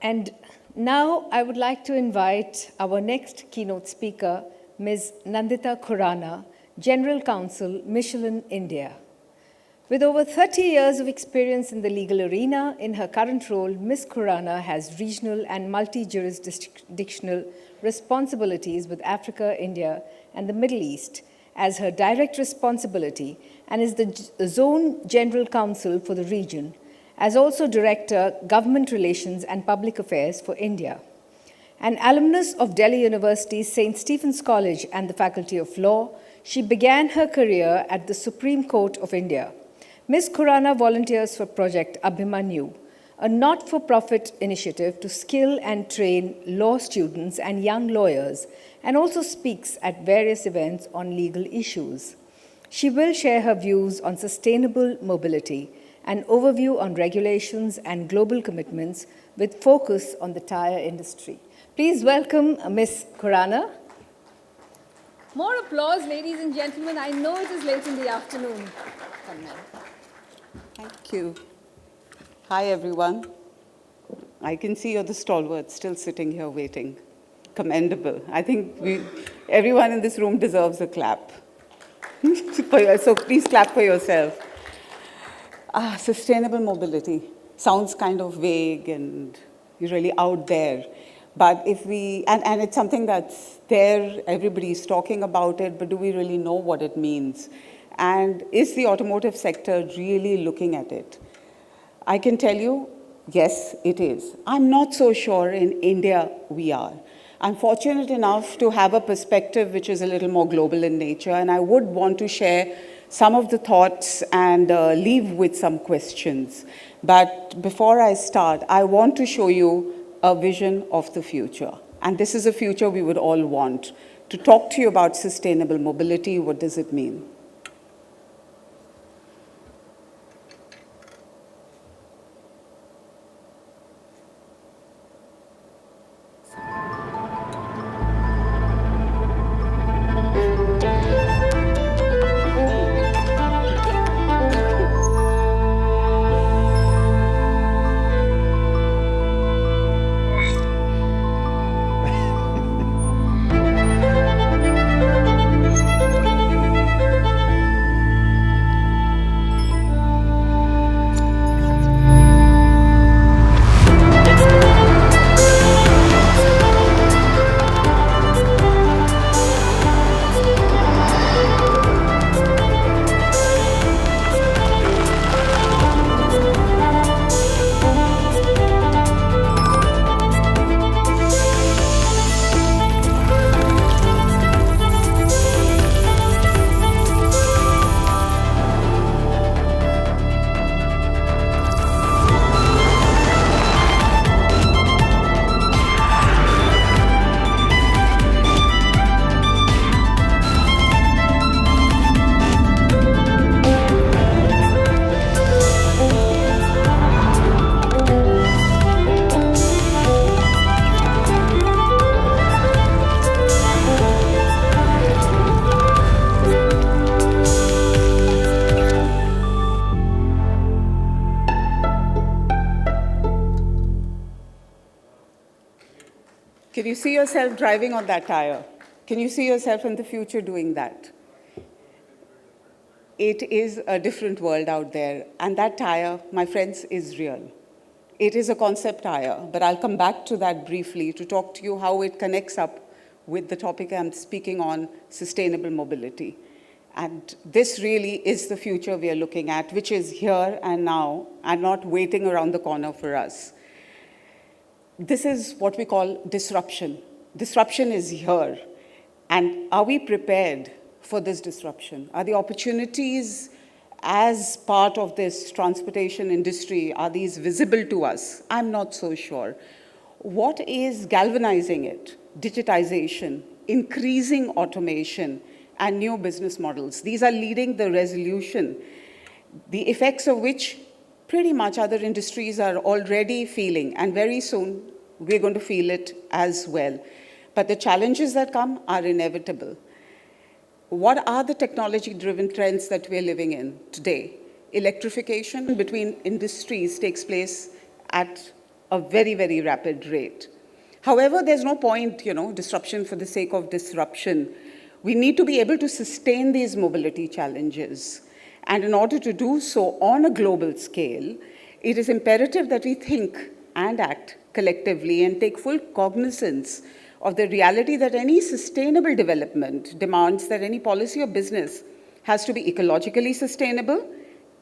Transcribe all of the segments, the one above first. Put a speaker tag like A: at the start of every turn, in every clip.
A: And now I would like to invite our next keynote speaker, Ms. Nandita Khurana, General Counsel, MICHELIN, India. With over 30 years of experience in the legal arena, in her current role, Ms. Khurana has regional and multi-jurisdictional responsibilities with Africa, India, and the Middle East as her direct responsibility, and is the Zone General Counsel for the region, as also Director, Government Relations and Public Affairs for India. An alumnus of Delhi University's St. Stephen's College and the Faculty of Law, she began her career at the Supreme Court of India. Ms. Khurana volunteers for Project Abhimanyu, a not-for-profit initiative to skill and train law students and young lawyers, and also speaks at various events on legal issues. She will share her views on sustainable mobility, an overview on regulations and global commitments with focus on the tire industry. Please welcome Ms. Khurana. More applause, ladies and gentlemen. I know it is late in the afternoon. Come now.
B: Thank you. Hi, everyone. I can see you're the stalwarts still sitting here waiting. Commendable. I think everyone in this room deserves a clap. So please clap for yourself. Sustainable mobility sounds kind of vague and really out there. But if we, and it's something that's there, everybody's talking about it, but do we really know what it means? And is the automotive sector really looking at it? I can tell you, yes, it is. I'm not so sure in India we are. I'm fortunate enough to have a perspective which is a little more global in nature, and I would want to share some of the thoughts and leave with some questions. But before I start, I want to show you a vision of the future. And this is a future we would all want. To talk to you about sustainable mobility, what does it mean? Can you see yourself driving on that tire? Can you see yourself in the future doing that? It is a different world out there. And that tire, my friends, is real. It is a concept tire, but I'll come back to that briefly to talk to you how it connects up with the topic I'm speaking on, sustainable mobility. And this really is the future we are looking at, which is here and now, and not waiting around the corner for us. This is what we call disruption. Disruption is here. And are we prepared for this disruption? Are the opportunities as part of this transportation industry, are these visible to us? I'm not so sure. What is galvanizing it? Digitization, increasing automation, and new business models. These are leading the resolution, the effects of which pretty much other industries are already feeling, and very soon we're going to feel it as well. But the challenges that come are inevitable. What are the technology-driven trends that we're living in today? Electrification between industries takes place at a very, very rapid rate. However, there's no point, disruption for the sake of disruption. We need to be able to sustain these mobility challenges. And in order to do so on a global scale, it is imperative that we think and act collectively and take full cognizance of the reality that any sustainable development demands that any policy or business has to be ecologically sustainable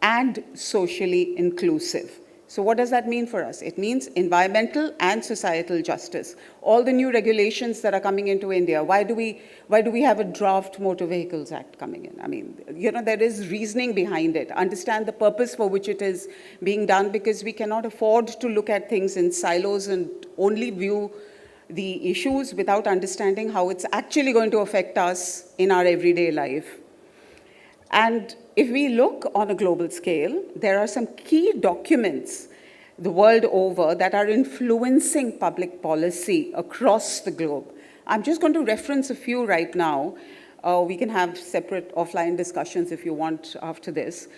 B: and socially inclusive. So what does that mean for us? It means environmental and societal justice. All the new regulations that are coming into India, why do we have a draft Motor Vehicles Act coming in? I mean, there is reasoning behind it. Understand the purpose for which it is being done, because we cannot afford to look at things in silos and only view the issues without understanding how it's actually going to affect us in our everyday life. And if we look on a global scale, there are some key documents the world over that are influencing public policy across the globe. I'm just going to reference a few right now. We can have separate offline discussions if you want after this.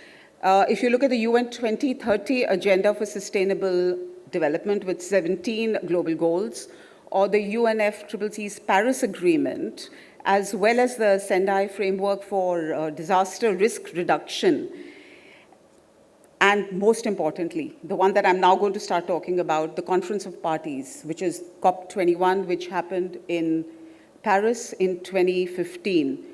B: If you look at the UN 2030 Agenda for Sustainable Development with 17 global goals, or the UNFCCC's Paris Agreement, as well as the Sendai Framework for Disaster Risk Reduction. And most importantly, the one that I'm now going to start talking about, the Conference of Parties, which is COP21, which happened in Paris in 2015.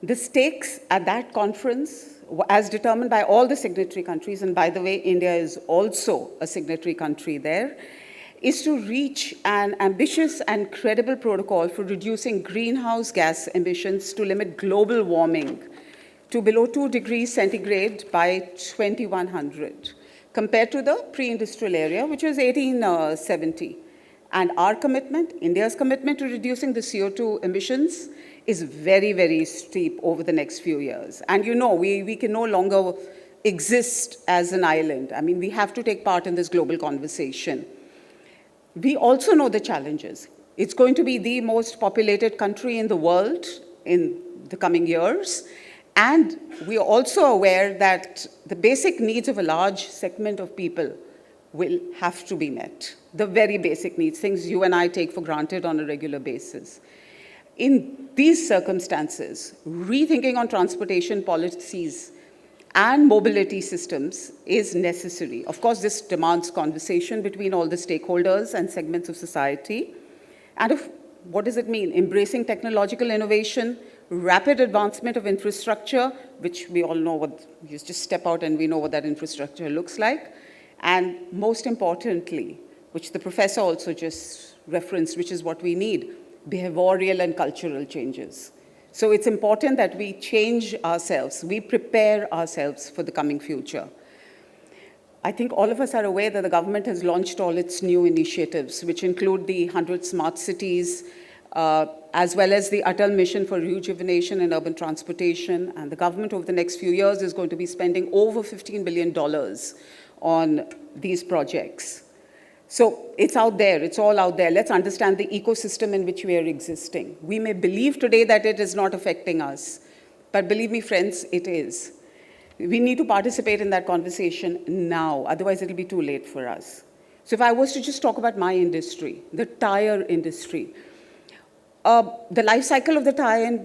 B: The stakes at that conference, as determined by all the signatory countries, and by the way, India is also a signatory country there, is to reach an ambitious and credible protocol for reducing greenhouse gas emissions to limit global warming to below 2 degrees centigrade by 2100, compared to the pre-industrial area, which was 1870. And our commitment, India's commitment to reducing the CO2 emissions is very, very steep over the next few years. And we can no longer exist as an island. I mean, we have to take part in this global conversation. We also know the challenges. It's going to be the most populated country in the world in the coming years. And we are also aware that the basic needs of a large segment of people will have to be met. The very basic needs, things you and I take for granted on a regular basis. In these circumstances, rethinking on transportation policies and mobility systems is necessary. Of course, this demands conversation between all the stakeholders and segments of society. And what does it mean? Embracing technological innovation, rapid advancement of infrastructure, which we all know what, you just step out and we know what that infrastructure looks like. And most importantly, which the professor also just referenced, which is what we need, behavioral and cultural changes. So it's important that we change ourselves, we prepare ourselves for the coming future. I think all of us are aware that the government has launched all its new initiatives, which include the 100 smart cities, as well as the Atal Mission for Rejuvenation and Urban Transportation. And the government over the next few years is going to be spending over $15 billion on these projects. So it's out there, it's all out there. Let's understand the ecosystem in which we are existing. We may believe today that it is not affecting us, but believe me, friends, it is. We need to participate in that conversation now, otherwise it'll be too late for us. So if I was to just talk about my industry, the tire industry, the life cycle of the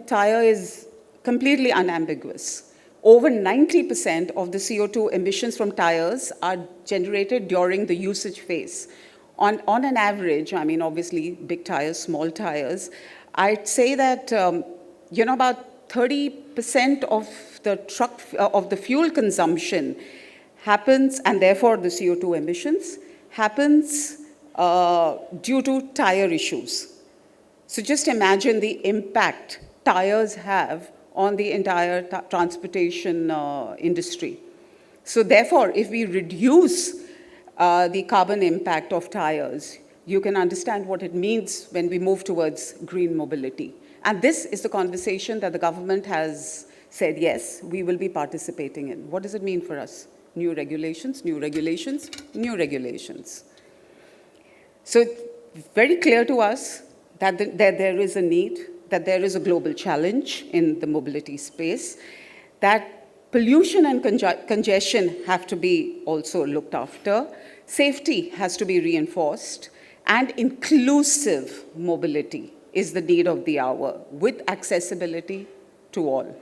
B: tire is completely unambiguous. Over 90% of the CO2 emissions from tires are generated during the usage phase. On an average, I mean, obviously, big tires, small tires, I'd say that, about 30% of the fuel consumption happens, and therefore the CO2 emissions, happens due to tire issues. So just imagine the impact tires have on the entire transportation industry. So therefore, if we reduce the carbon impact of tires, you can understand what it means when we move towards green mobility. And this is the conversation that the government has said, yes, we will be participating in. What does it mean for us? New regulations, new regulations, new regulations. So it's very clear to us that there is a need, that there is a global challenge in the mobility space, that pollution and congestion have to be also looked after, Safety has to be reinforced, and inclusive mobility is the need of the hour, with accessibility to all.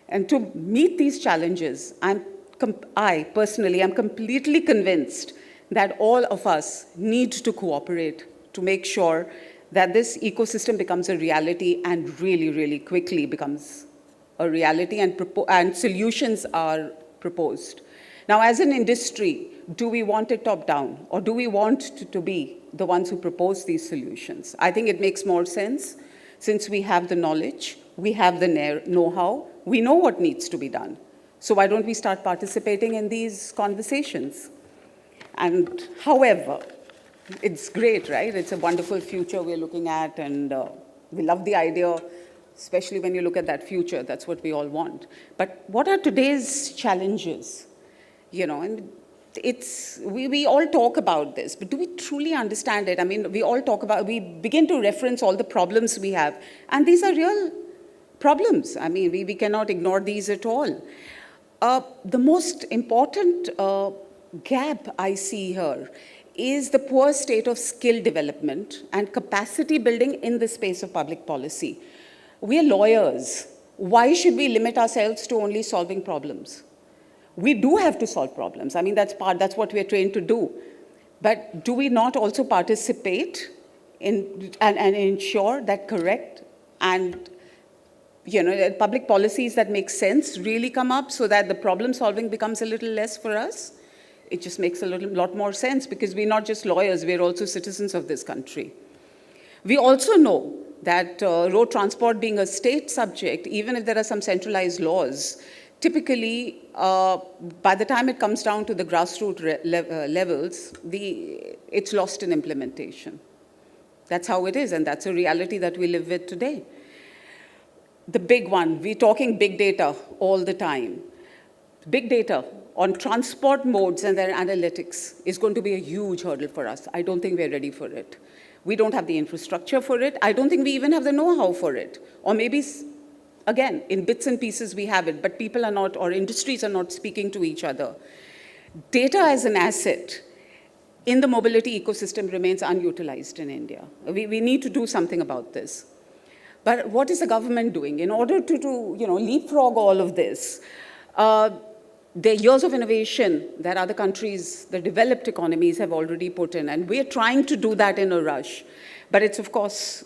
B: And to meet these challenges, I personally am completely convinced that all of us need to cooperate to make sure that this ecosystem becomes a reality and really, really quickly becomes a reality, and solutions are proposed. Now, as an industry, do we want it top-down, or do we want to be the ones who propose these solutions? I think it makes more sense since we have the knowledge, we have the know-how, we know what needs to be done. So why don't we start participating in these conversations? And however, it's great, right? It's a wonderful future we're looking at, and we love the idea, especially when you look at that future. That's what we all want. But what are today's challenges? You know, and we all talk about this, but do we truly understand it? I mean, we begin to reference all the problems we have, and these are real problems. I mean, we cannot ignore these at all. The most important gap I see here is the poor state of skill development and capacity building in the space of public policy. We are lawyers. Why should we limit ourselves to only solving problems? We do have to solve problems. I mean, that's what we're trained to do. But do we not also participate in and ensure that correct and public policies that make sense really come up so that the problem solving becomes a little less for us? It just makes a lot more sense, because we're not just lawyers, we're also citizens of this country. We also know that road transport being a state subject, even if there are some centralized laws, typically, by the time it comes down to the grassroots levels, it's lost in implementation. That's how it is, and that's a reality that we live with today. The big one, we're talking big data all the time. Big data on transport modes and their analytics is going to be a huge hurdle for us. I don't think we're ready for it. We don't have the infrastructure for it. I don't think we even have the know-how for it. Or maybe, again, in bits and pieces we have it, but people are not, or industries are not speaking to each other. Data as an asset in the mobility ecosystem remains unutilized in India. We need to do something about this. But what is the government doing? In order to leapfrog all of this, there are years of innovation that other countries, the developed economies, have already put in, and we're trying to do that in a rush. But it's, of course,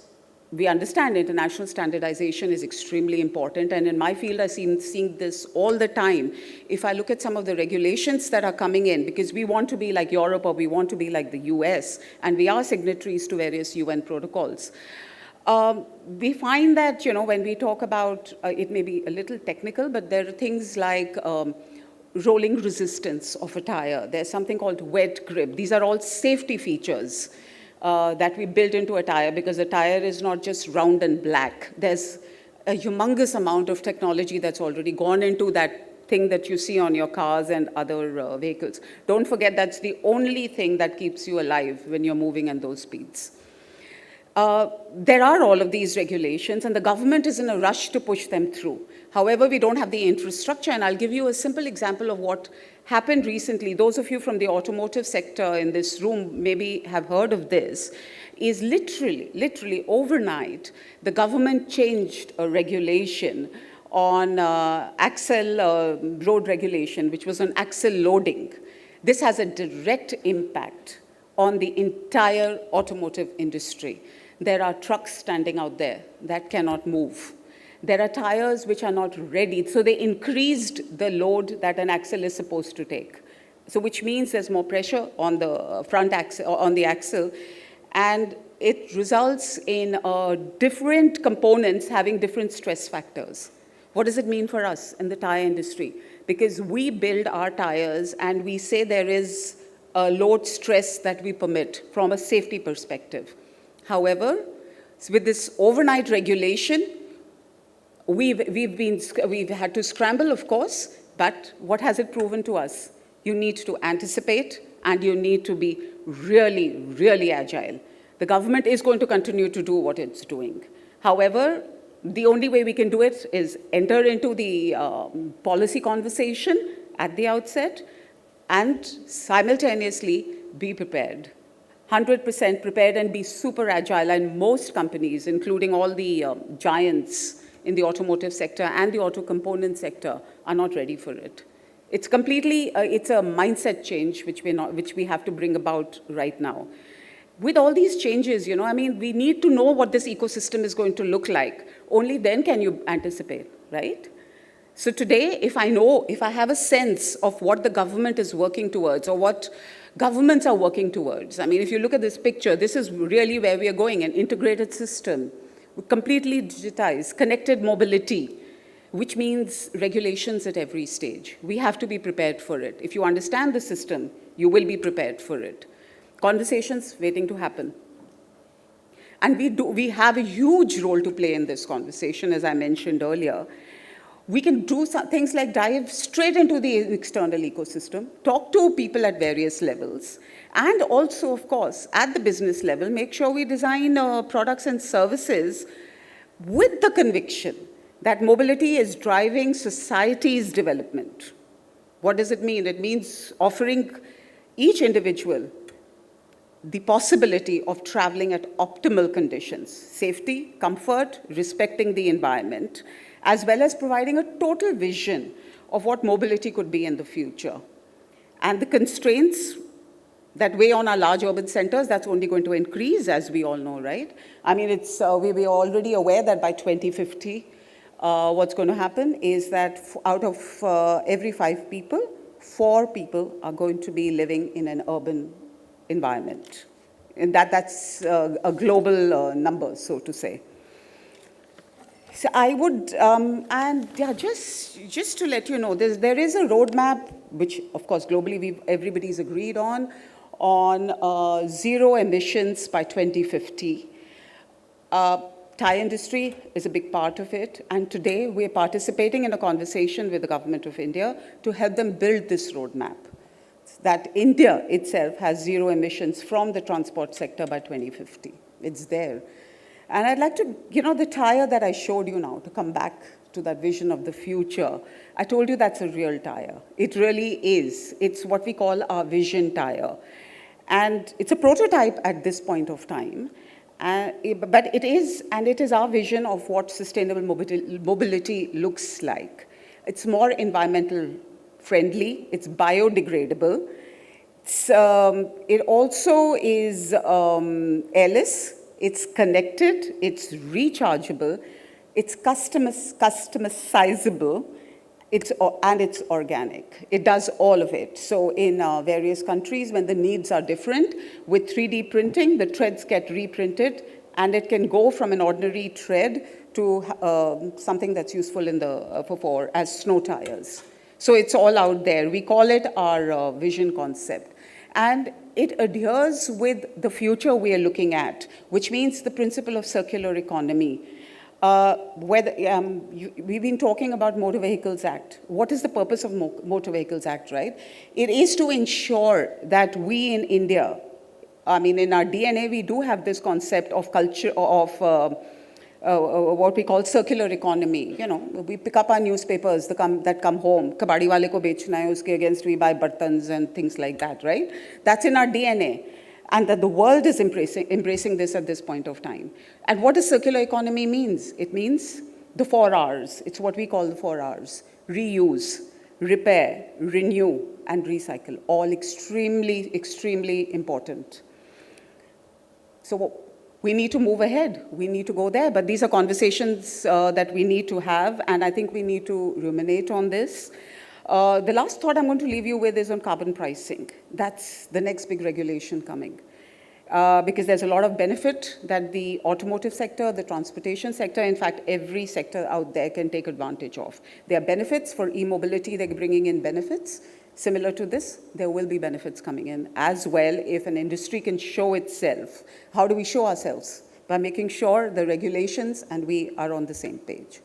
B: we understand international standardization is extremely important, and in my field, I've seeing this all the time. If I look at some of the regulations that are coming in, because we want to be like Europe or we want to be like the US, and we are signatories to various UN protocols, we find that, when we talk about, it may be a little technical, but there are things like rolling resistance of a tire. There's something called wet grip. These are all safety features that we build into a tire, because a tire is not just round and black. There's a humongous amount of technology that's already gone into that thing that you see on your cars and other vehicles. Don't forget, that's the only thing that keeps you alive when you're moving at those speeds. There are all of these regulations, and the government is in a rush to push them through. However, we don't have the infrastructure, and I'll give you a simple example of what happened recently. Those of you from the automotive sector in this room maybe have heard of this. Is literally overnight, the government changed a regulation on road regulation, which was on axle loading. This has a direct impact on the entire automotive industry. There are trucks standing out there that cannot move. There are tires which are not ready, so they increased the load that an axle is supposed to take. So which means there's more pressure on the front axle, on the axle, and it results in different components having different stress factors. What does it mean for us in the tire industry? Because we build our tires and we say there is a load stress that we permit from a safety perspective. However, with this overnight regulation, we've had to scramble, of course, but what has it proven to us? You need to anticipate, and you need to be really, really agile. The government is going to continue to do what it's doing. However, the only way we can do it is enter into the policy conversation at the outset, and simultaneously be prepared. 100% prepared and be super agile. And most companies, including all the giants in the automotive sector and the auto component sector, are not ready for it. It's completely, it's a mindset change which we have to bring about right now. With all these changes, I mean, we need to know what this ecosystem is going to look like. Only then can you anticipate, right? So today, if I have a sense of what the government is working towards or what governments are working towards, I mean, if you look at this picture, this is really where we are going, an integrated system, completely digitized, connected mobility, which means regulations at every stage. We have to be prepared for it. If you understand the system, you will be prepared for it. Conversations waiting to happen. And we have a huge role to play in this conversation, as I mentioned earlier. We can do things like dive straight into the external ecosystem, talk to people at various levels, and also, of course, at the business level, make sure we design products and services with the conviction that mobility is driving society's development. What does it mean? It means offering each individual the possibility of traveling at optimal conditions, safety, comfort, respecting the environment, as well as providing a total vision of what mobility could be in the future. And the constraints that weigh on our large urban centers, that's only going to increase, as we all know, right? I mean, we are already aware that by 2050, what's going to happen is that out of every 5 people, 4 people are going to be living in an urban environment. And that's a global number, so to say. So I would, and yeah, just to let you know, there is a roadmap, which of course globally everybody's agreed on zero emissions by 2050. Tyre industry is a big part of it, and today we're participating in a conversation with the Government of India to help them build this roadmap, that India itself has zero emissions from the transport sector by 2050. It's there. And I'd like to, the Tyre that I showed you now, to come back to that vision of the future, I told you that's a real Tyre. It really is. It's what we call our vision Tyre. And it's a prototype at this point of time. But it is our vision of what sustainable mobility looks like. It's more environmental friendly, it's biodegradable. It also is airless, it's connected, it's rechargeable, it's customizable, and it's organic. It does all of it. So in various countries, when the needs are different, with 3D printing, the treads get reprinted, and it can go from an ordinary tread to something that's useful as snow tires. So it's all out there. We call it our vision concept. And it adheres with the future we are looking at, which means the principle of circular economy. We've been talking about Motor Vehicles Act. What is the purpose of Motor Vehicles Act, right? It is to ensure that we in India, I mean, in our DNA, we do have this concept of culture, of what we call circular economy. We pick up our newspapers that come home. Kabadi wale ko bechna hai, uske against we buy bartans and things like that, right? That's in our DNA. And that the world is embracing this at this point of time. And what does circular economy means? It means the 4 Rs. It's what we call the 4 Rs. Reuse, repair, renew, and recycle. All extremely, extremely important. So we need to move ahead. We need to go there. But these are conversations that we need to have, and I think we need to ruminate on this. The last thought I'm going to leave you with is on carbon pricing. That's the next big regulation coming. Because there's a lot of benefit that the automotive sector, the transportation sector, in fact, every sector out there can take advantage of. There are benefits for e-mobility. They're bringing in benefits. Similar to this, there will be benefits coming in as well if an industry can show itself. How do we show ourselves? By making sure the regulations and we are on the same page.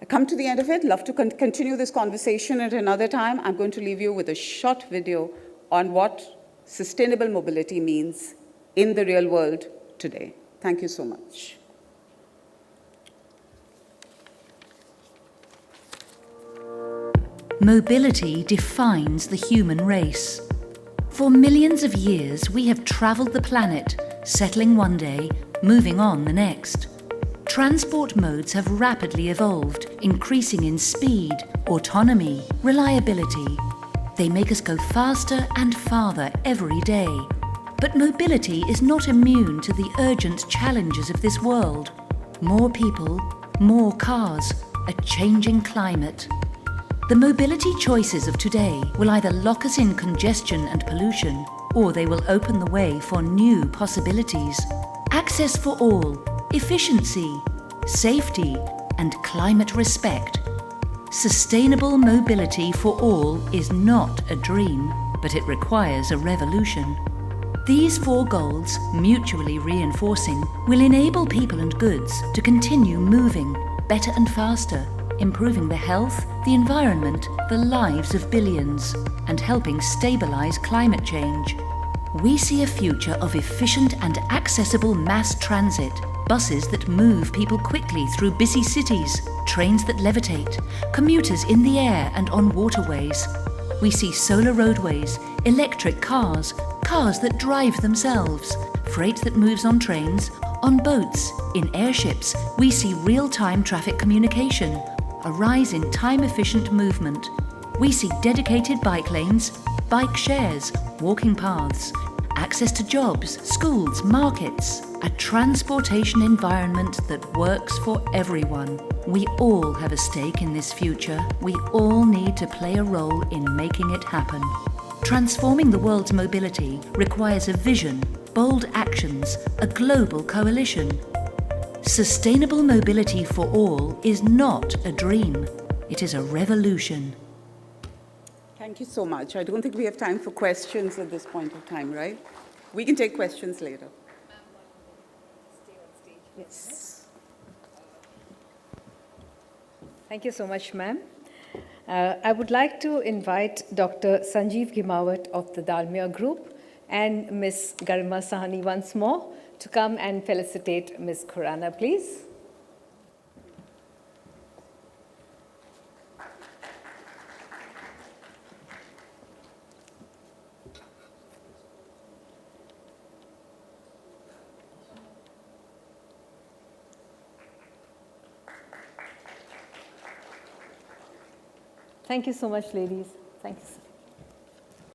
B: I come to the end of it. Love to continue this conversation at another time. I'm going to leave you with a short video on what sustainable mobility means in the real world today. Thank you so much.
C: Mobility defines the human race. For millions of years, we have travelled the planet, settling one day, moving on the next. Transport modes have rapidly evolved, increasing in speed, autonomy, reliability. They make us go faster and farther every day. But mobility is not immune to the urgent challenges of this world. More people, more cars, a changing climate. The mobility choices of today will either lock us in congestion and pollution, or they will open the way for new possibilities. Access for all, efficiency, safety, and climate respect. Sustainable mobility for all is not a dream, but it requires a revolution. These 4 goals, mutually reinforcing, will enable people and goods to continue moving better and faster, improving the health, the environment, the lives of billions, and helping stabilise climate change. We see a future of efficient and accessible mass transit, buses that move people quickly through busy cities, trains that levitate, commuters in the air and on waterways. We see solar roadways, electric cars, cars that drive themselves, freight that moves on trains, on boats, in airships. We see real-time traffic communication, a rise in time-efficient movement. We see dedicated bike lanes, bike shares, walking paths, access to jobs, schools, markets, a transportation environment that works for everyone. We all have a stake in this future. We all need to play a role in making it happen. Transforming the world's mobility requires a vision, bold actions, a global coalition. Sustainable mobility for all is not a dream. It is a revolution.
B: Thank you so much. I don't think we have time for questions at this point of time, right? We can take questions later. Yes.
A: Thank you so much, ma'am. I would like to invite Dr. Sanjeev Ghimawat of the Dalmia Group and Ms. Garima Sahani once more to come and felicitate Ms. Khurana, please. Thank you so much, ladies. Thanks.